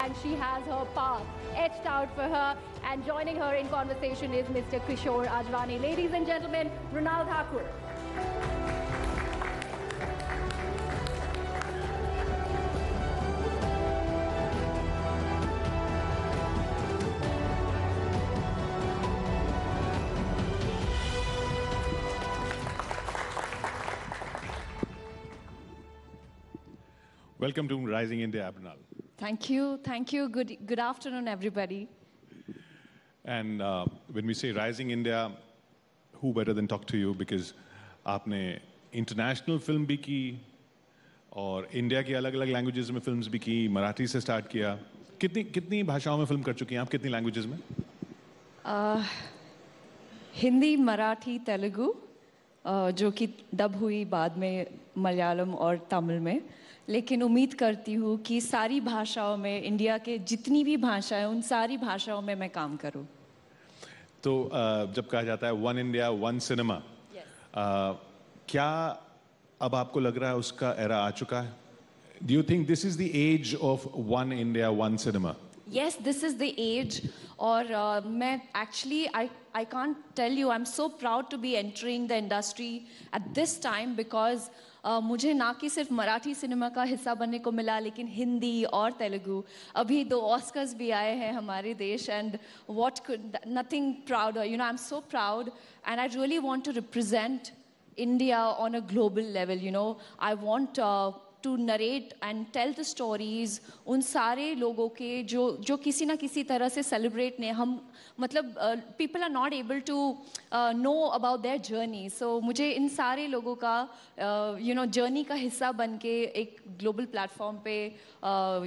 and she has her path etched out for her. And joining her in conversation is Mr. Kishore Ajwani. Ladies and gentlemen, Mrunal Thakur. Welcome to Rising India, Mrunal. Thank you. Thank you. Good afternoon, everybody. And when we say Rising India, who better than talk to you? Because आपने international film भी की और India की अलग-अलग languages में films भी की, मराठी से start किया. कितनी भाषाओं में film कर चुकी हैं आप? कितनी languages में? हिंदी, मराठी, तेलुगु, जो कि डब हुई बाद में मलयालम और तमिल में. लेकिन उम्मीद करती हूँ कि सारी भाषाओं में, इंडिया के जितनी भी भाषाएं, उन सारी भाषाओं में मैं काम करूँ. तो जब कहा जाता है वन इंडिया वन सिनेमा, क्या अब आपको लग रहा है उसका एरा आ चुका है? Do you think this is the age of one India one cinema? Yes, this is the age. और मैं actually I can't tell you, I'm so proud to be entering the industry at this time because मुझे ना कि सिर्फ Marathi cinema का हिस्सा बनने को मिला, लेकिन हिंदी और तेलुगु. अभी 2 ऑस्कर्स भी आए हैं हमारे देश. And what could nothing prouder, you know, I'm so proud and I really want to represent India on a global level, you know. I want to narrate and tell the stories उन सारे लोगों के जो किसी ना किसी तरह से celebrate ने हम मतलब people are not able to know about their journey. So मुझे इन सारे लोगों का you know journey का हिस्सा बन के एक global platform पे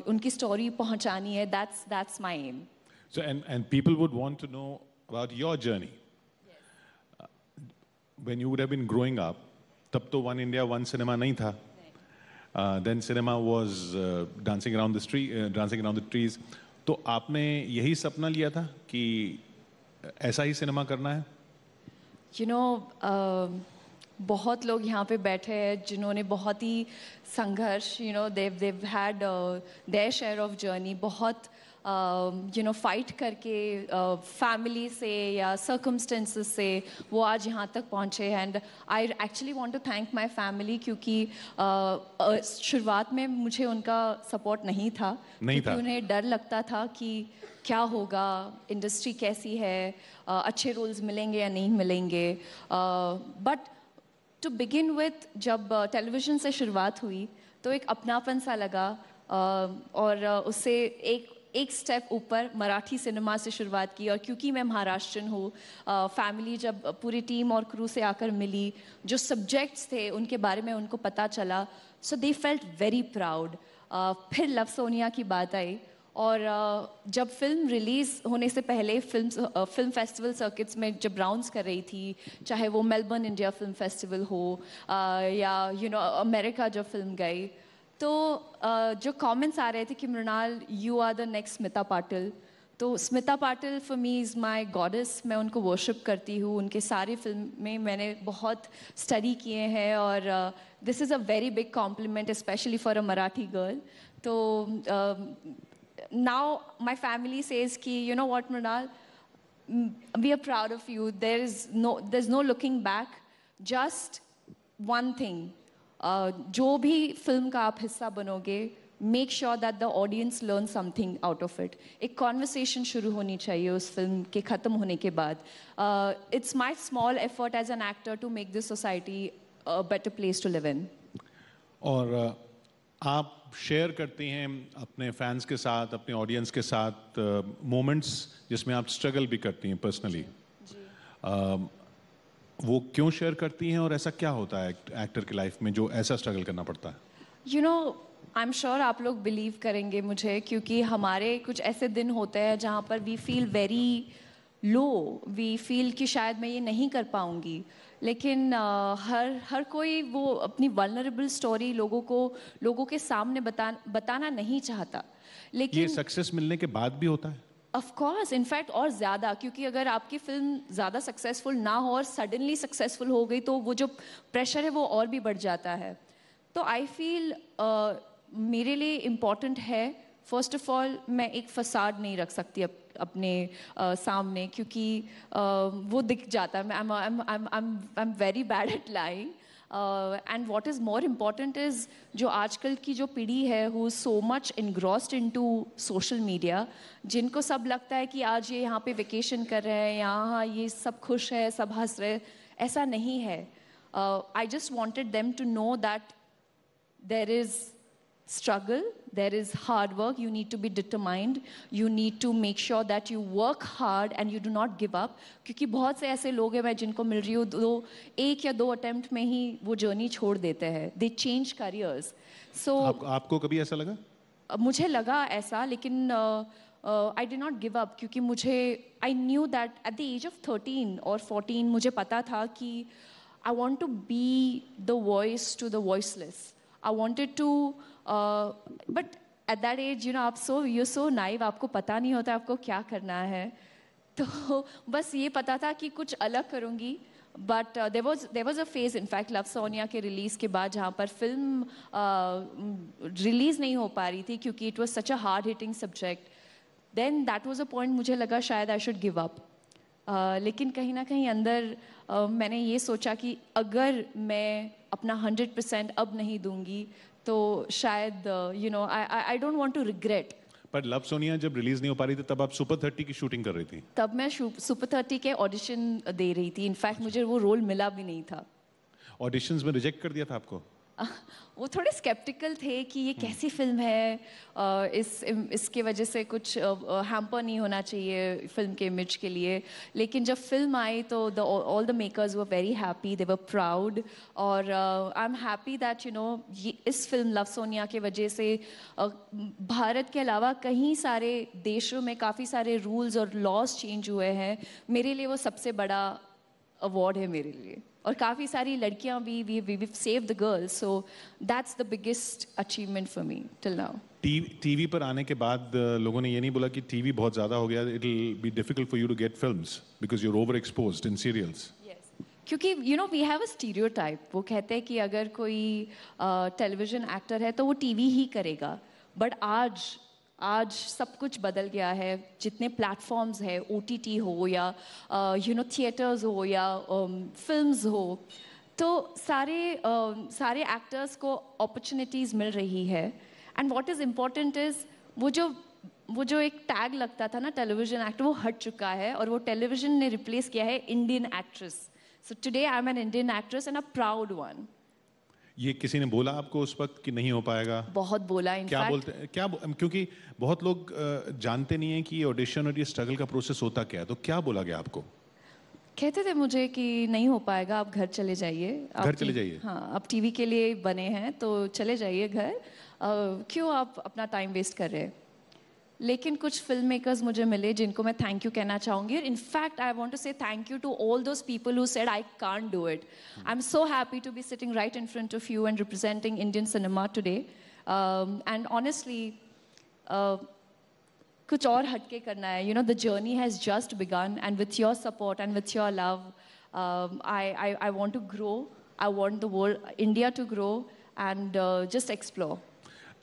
उनकी story पहुंचानी है. That's my aim. So and people would want to know about your journey. Yes. When you would have been growing up, तब तो One India One Cinema नहीं था. Then cinema was dancing around the trees. तो आपने यही सपना लिया था कि ऐसा ही सिनेमा करना है? You know, बहुत लोग यहाँ पे बैठे हैं जिन्होंने बहुत ही संघर्ष, you know, they've had their share of journey, बहुत you know fight करके family से या circumstances से वो आज यहाँ तक पहुँचे. And I actually want to thank my family क्योंकि शुरुआत में मुझे उनका support नहीं था क्योंकि उन्हें डर लगता था कि क्या होगा, इंडस्ट्री कैसी है, अच्छे रोल्स मिलेंगे या नहीं मिलेंगे. बट टू बिगिन विथ जब टेलीविज़न से शुरुआत हुई तो एक अपनापन सा लगा और उससे एक स्टेप ऊपर मराठी सिनेमा से शुरुआत की. और क्योंकि मैं महाराष्ट्रन हूँ, फैमिली जब पूरी टीम और क्रू से आकर मिली, जो सब्जेक्ट्स थे उनके बारे में उनको पता चला, सो दे फेल्ट वेरी प्राउड. फिर लव सोनिया की बात आई और जब फिल्म रिलीज़ होने से पहले फिल्म फेस्टिवल सर्किट्स में जब राउंड्स कर रही थी, चाहे वो मेलबर्न इंडिया फिल्म फेस्टिवल हो या यू नो अमेरिका जब फिल्म गई, तो जो कमेंट्स आ रहे थे कि Mrinal you are the next Smita Patil. तो Smita Patil for me is my goddess. मैं उनको वर्शिप करती हूँ. उनके सारे फिल्म में मैंने बहुत स्टडी किए हैं और this is a very big complement specially for a Marathi girl. तो now my family says ki you know what Mrunal, we are proud of you. There's no looking back. Just one thing, जो भी film का आप हिस्सा बनोगे, make sure that the audience learns something out of it. एक conversation शुरू होनी चाहिए उस फिल्म के ख़त्म होने के बाद. It's my small effort as an actor to make this society a better place to live in. और आप शेयर करती हैं अपने फैंस के साथ, अपने ऑडियंस के साथ मोमेंट्स जिसमें आप स्ट्रगल भी करती हैं पर्सनली. वो क्यों शेयर करती हैं और ऐसा क्या होता है एक्टर की लाइफ में जो ऐसा स्ट्रगल करना पड़ता है? You know I am sure आप लोग बिलीव करेंगे मुझे, क्योंकि हमारे कुछ ऐसे दिन होते हैं जहाँ पर we feel very low, we feel कि शायद मैं ये नहीं कर पाऊँगी. लेकिन हर कोई वो अपनी वल्नरेबल स्टोरी लोगों के सामने बताना नहीं चाहता. लेकिन ये सक्सेस मिलने के बाद भी होता है? ऑफ कोर्स, इनफैक्ट और ज़्यादा, क्योंकि अगर आपकी फिल्म ज़्यादा सक्सेसफुल ना हो और सडनली सक्सेसफुल हो गई तो वो जो प्रेशर है वो और भी बढ़ जाता है. तो आई फील मेरे लिए इम्पॉर्टेंट है फर्स्ट ऑफ ऑल मैं एक फसाड नहीं रख सकती अपने सामने, क्योंकि वो दिख जाता है. I am very bad at lying. And what is more important is जो आजकल की जो पीढ़ी है who is so much engrossed into social media, जिनको सब लगता है कि आज ये यहाँ पे वेकेशन कर रहे हैं, यहाँ ये सब खुश है, सब हंस रहे. ऐसा नहीं है. I just wanted them to know that there is struggle, there is hard work, you need to be determined, you need to make sure that you work hard and you do not give up. क्योंकि बहुत से ऐसे लोग हैं मैं जिनको मिल रही हूँ, एक या दो अटेम्प्ट में ही वो जर्नी छोड़ देते हैं. they change careers. So आपको कभी ऐसा लगा? मुझे लगा ऐसा, लेकिन I did not give up, क्योंकि मुझे I knew that at the age of 13 or 14 मुझे पता था कि I want to be the voice to the voiceless. I wanted to, but at that age, you know, you're so naive, आपको पता नहीं होता आपको क्या करना है. तो बस ये पता था कि कुछ अलग करूँगी. But there was a phase, in fact, love Sonia के रिलीज़ के बाद जहाँ पर फिल्म रिलीज़ नहीं हो पा रही थी क्योंकि it was such a hard hitting subject. Then that was a point मुझे लगा शायद I should give up. लेकिन कहीं ना कहीं अंदर मैंने ये सोचा कि अगर मैं अपना 100% अब नहीं दूंगी तो शायद you know I don't want to regret. पर लव सोनिया जब रिलीज नहीं हो पा रही थी तब आप सुपर 30 की शूटिंग कर रही थी. तब मैं सुपर 30 के ऑडिशन दे रही थी. इनफैक्ट मुझे वो रोल मिला भी नहीं था. ऑडिशंस में रिजेक्ट कर दिया था आपको? वो थोड़े स्केप्टिकल थे कि ये कैसी फिल्म है, इसके वजह से कुछ हैम्पर नहीं होना चाहिए फिल्म के इमेज के लिए. लेकिन जब फिल्म आई तो all the makers were very happy, they were proud. और I am happy that you know इस फिल्म लव सोनिया के वजह से भारत के अलावा कई सारे देशों में काफ़ी सारे रूल्स और लॉज चेंज हुए हैं. मेरे लिए वो सबसे बड़ा अवार्ड है मेरे लिए. और काफ़ी सारी लड़कियां भी we save the girls, so that's the biggest achievement for me till now. TV पर आने के बाद लोगों ने ये नहीं बोला कि टीवी बहुत ज़्यादा हो गया, it will be difficult for you to get films because you are over exposed in serials? क्योंकि you know we have a stereotype. वो कहते हैं कि अगर कोई टेलीविजन एक्टर है तो वो टीवी ही करेगा. बट आज सब कुछ बदल गया है. जितने प्लेटफॉर्म्स है, OTT हो या यू नो थिएटर्स हो या फिल्म्स हो, तो सारे एक्टर्स को अपॉर्चुनिटीज़ मिल रही है. And what is important is वो जो एक टैग लगता था ना टेलीविजन एक्टर, वो हट चुका है और वो टेलीविजन ने रिप्लेस किया है Indian actress. So today I am an Indian actress and a proud one. ये किसी ने बोला आपको उस वक्त कि नहीं हो पाएगा? बहुत बोला. क्या बोलते हैं क्योंकि बहुत लोग जानते नहीं हैं कि ये ऑडिशन और ये स्ट्रगल का प्रोसेस होता क्या है, तो क्या बोला गया आपको? कहते थे मुझे कि नहीं हो पाएगा, आप घर चले जाइए. घर चले जाइए? हाँ, आप टीवी के लिए बने हैं तो चले जाइए घर. क्यों आप अपना टाइम वेस्ट कर रहे हैं. लेकिन कुछ फिल्म मेकर्स मुझे मिले जिनको मैं थैंक यू कहना चाहूँगी. In fact I want to say thank you to all those people who said I can't do it. I am so happy to be sitting right in front of you and representing Indian cinema today. And honestly कुछ और हटके करना है. You know the journey has just begun and with your support and with your love I want to grow. I want the world India to grow and just explore.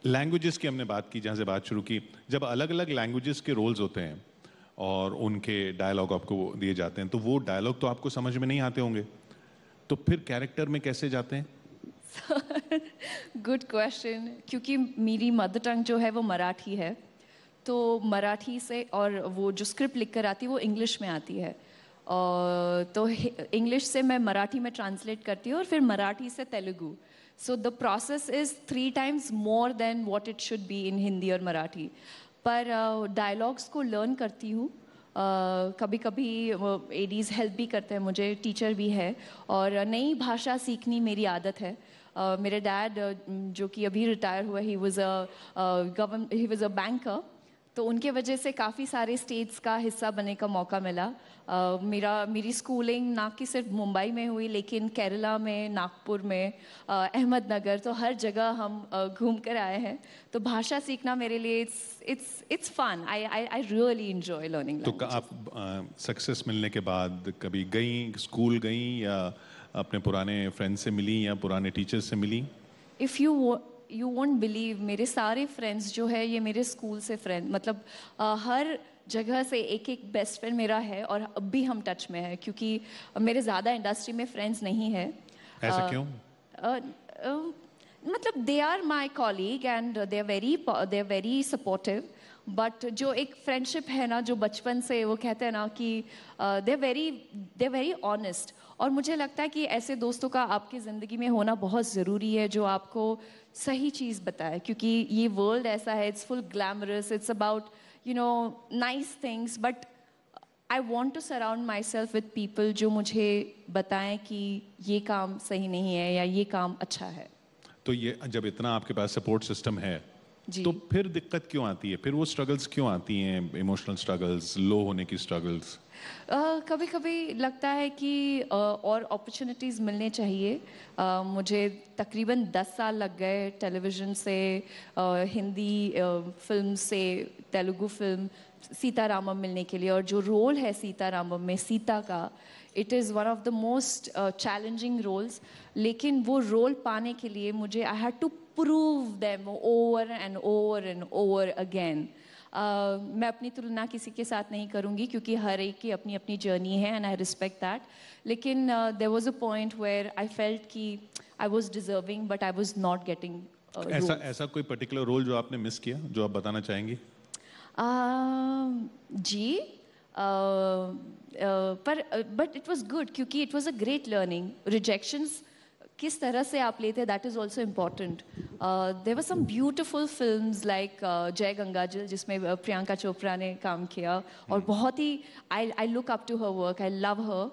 Languages की हमने बात की, जहाँ से बात शुरू की. जब अलग अलग लैंग्वेजेस के रोल्स होते हैं और उनके डायलॉग आपको दिए जाते हैं तो वो डायलॉग तो आपको समझ में नहीं आते होंगे, तो फिर कैरेक्टर में कैसे जाते हैं? Good question. क्योंकि मेरी मदर टंग जो है वो मराठी है, तो मराठी से और वो जो स्क्रिप्ट लिख कर आती है वो इंग्लिश में आती है. तो इंग्लिश से मैं मराठी में ट्रांसलेट करती हूँ और फिर मराठी से Telugu. So the process is 3 times more than what it should be in Hindi और मराठी. पर डायलॉग्स को लर्न करती हूँ. कभी कभी एडीज़ हेल्प भी करते हैं मुझे, टीचर भी है. और नई भाषा सीखनी मेरी आदत है. मेरे डैड जो कि अभी रिटायर हुआ, ही वाज अ बैंकर, तो उनके वजह से काफ़ी सारे स्टेट्स का हिस्सा बनने का मौका मिला. मेरी स्कूलिंग ना कि सिर्फ मुंबई में हुई, लेकिन केरला में, नागपुर में, अहमदनगर, तो हर जगह हम घूम कर आए हैं. तो भाषा सीखना मेरे लिए it's fun. I really enjoy learning. तो आप सक्सेस मिलने के बाद कभी स्कूल गई या अपने पुराने फ्रेंड्स से मिली या पुराने टीचर्स से मिली? यू वोंट बिलीव, मेरे सारे फ्रेंड्स जो है ये मेरे स्कूल से फ्रेंड, मतलब हर जगह से एक एक बेस्ट फ्रेंड मेरा है और अब भी हम टच में है, क्योंकि मेरे ज़्यादा इंडस्ट्री में फ्रेंड्स नहीं है। ऐसा क्यों? मतलब they are my colleague and they are very supportive, but जो एक फ्रेंडशिप है ना, जो बचपन से वो कहते हैं ना कि दे आर वेरी ऑनेस्ट, और मुझे लगता है कि ऐसे दोस्तों का आपकी ज़िंदगी में होना बहुत ज़रूरी है जो आपको सही चीज़ बताए, क्योंकि ये वर्ल्ड ऐसा है, it's full glamorous, it's about nice things, but I want to surround my self with people जो मुझे बताएं कि ये काम सही नहीं है या ये काम अच्छा है। तो ये जब इतना आपके पास सपोर्ट सिस्टम है जी। तो फिर दिक्कत क्यों आती है, फिर वो स्ट्रगल्स क्यों आती हैं, इमोशनल स्ट्रगल्स, लो होने की स्ट्रगल्स? कभी कभी लगता है कि और अपॉर्चुनिटीज़ मिलने चाहिए। मुझे तकरीबन 10 साल लग गए टेलीविज़न से, हिंदी फिल्म से तेलुगु फिल्म सीतारामम मिलने के लिए, और जो रोल है सीतारामम में सीता का, it is one of the most challenging roles, लेकिन वो रोल पाने के लिए मुझे I had to prove them over and over and over again. मैं अपनी तुलना किसी के साथ नहीं करूँगी क्योंकि हर एक की अपनी अपनी जर्नी है एंड आई रिस्पेक्ट दैट, लेकिन there was a point where I felt कि I was deserving but I was not getting. ऐसा कोई पर्टिकुलर रोल जो आपने मिस किया, जो आप बताना चाहेंगी? जी, पर बट इट वाज गुड क्योंकि it was a great learning. Rejections किस तरह से आप लेते हैं, that is also important. There were some beautiful films like Jai Gangaajal, जिसमें प्रियंका चोपड़ा ने काम किया, और बहुत ही I look up to her work, I love her.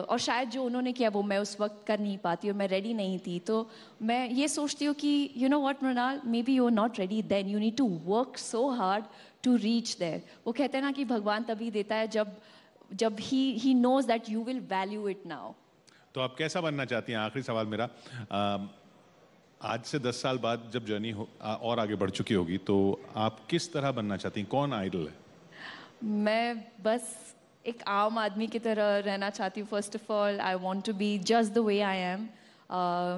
और शायद जो उन्होंने किया वो मैं उस वक्त कर नहीं पाती और मैं रेडी नहीं थी, तो मैं ये सोचती हूँ कि you know what Mrunal, maybe you are not ready then, you need to work so hard to reach there. वो कहते हैं ना कि भगवान तभी देता है जब he knows that you will value it now. तो आप कैसा बनना चाहती हैं? आखिरी सवाल मेरा, आज से 10 साल बाद जब जर्नी और आगे बढ़ चुकी होगी, तो आप किस तरह बनना चाहती हैं? कौन आइडल है? मैं बस एक आम आदमी की तरह रहना चाहती हूँ। First of all I want to be just the way I am.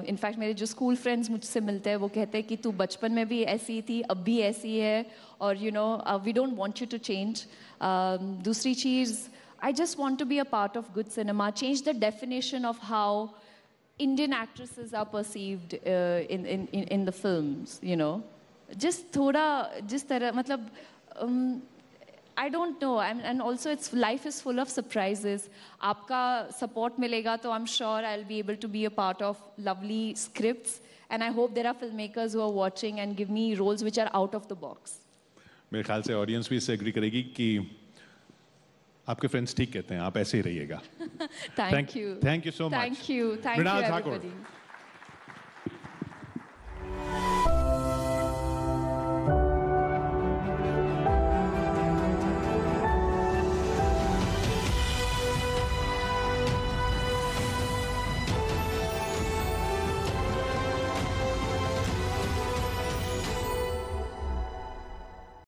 In fact मेरे जो स्कूल फ्रेंड्स मुझसे मिलते हैं वो कहते हैं कि तू बचपन में भी ऐसी थी, अब भी ऐसी है, और you know we don't want you to change. दूसरी चीज़, I just want to be a part of good cinema, change the definition of how Indian actresses are perceived in the films, you know. Just थोड़ा जिस तरह, मतलब I don't know, and also it's life is full of surprises. आपका support मिलेगा तो I'm sure I'll be able to be a part of lovely scripts, and I hope there are filmmakers who are watching and give me roles which are out of the box. मेरे ख्याल से audience भी इससे agree करेगी कि आपके friends ठीक कहते हैं, आप ऐसे ही रहिएगा। Thank you. Thank you so much. Thank you. Thank Mrinal you, Thakur. everybody.